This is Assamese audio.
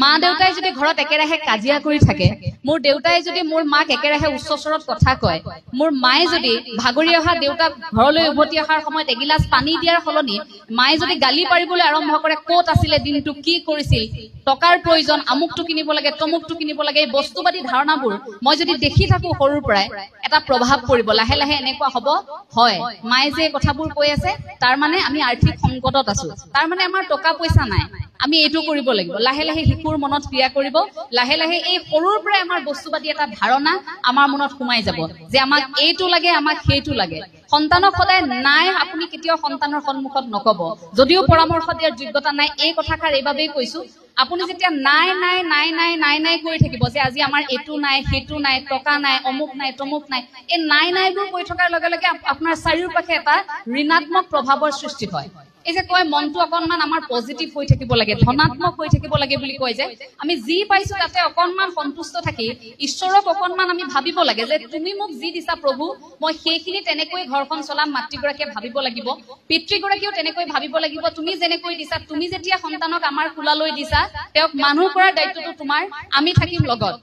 মা দেউতাই যদি ঘৰত একেৰাহে কাজিয়া কৰি থাকে, মোৰ দেউতাই যদি মোৰ মাক একেৰাহে উচ্চ স্বৰত কথা কয়, মোৰ মায়ে যদি ভাগৰি অহা দেউতাক ঘৰলৈ উভতি অহাৰ সময়ত এগিলাচ পানী দিয়াৰ সলনি মায়ে যদি গালি পাৰিবলৈ আৰম্ভ কৰে, ক'ত আছিলে দিনটো, কি কৰিছিল, টকাৰ প্ৰয়োজন, আমুকটো কিনিব লাগে, তমুকটো কিনিব লাগে, এই বস্তুবাদী ধাৰণাবোৰ মই যদি দেখি থাকো সৰুৰ পৰাই, এটা প্ৰভাৱ পৰিব। লাহে লাহে এনেকুৱা হব, হয় মায়ে যে কথাবোৰ কৈ আছে তাৰ মানে আমি আৰ্থিক সংকটত আছো, তাৰ মানে আমাৰ টকা পইচা নাই, আমি এইটো কৰিব লাগিব। লাহে লাহে শিশুৰ মনত ক্ৰিয়া কৰিব, লাহে লাহে এই সৰুৰ পৰাই আমাৰ বস্তুবাদী এটা ধাৰণা আমাৰ মনত সোমাই যাব যে আমাক এইটো লাগে, আমাক সেইটো লাগে। সন্তানক সদায় নাই আপুনি কেতিয়াও সন্তানৰ সন্মুখত নকব, যদিও পৰামৰ্শ দিয়াৰ যোগ্যতা নাই। এই কথাষাৰ এইবাবেই কৈছো, আপুনি যেতিয়া নাই নাই নাই নাই নাই নাই কৰি থাকিব যে আজি আমাৰ এইটো নাই, সেইটো নাই, টকা নাই, অমুক নাই, তমুক নাই, এই নাই নাইবোৰ কৈ থকাৰ লগে লগে আপোনাৰ চাৰিওপাশে এটা ঋণাত্মক প্ৰভাৱৰ সৃষ্টি হয়। এই যে কয় মনটো অকনমান আমাৰ পজিটিভ হৈ থাকিব লাগে, ধনাত্মক হৈ থাকিব লাগে বুলি কয় যে, আমি যি পাইছো তাতে অকনমান সন্তুষ্ট থাকি ঈশ্বৰক অকনমান আমি ভাবিব লাগে যে তুমি মোক যি দিছা প্ৰভু, মই সেইখিনি তেনেকৈ ঘৰখন চলাম। মাতৃগৰাকীয়ে ভাবিব লাগিব, পিতৃগৰাকীয়েও তেনেকৈ ভাবিব লাগিব, তুমি যেনেকৈ দিছা, তুমি যেতিয়া সন্তানক আমাৰ কোলালৈ দিছা, তেওঁক মানুহ কৰাৰ দায়িত্বটো তোমাৰ, আমি থাকিম লগত।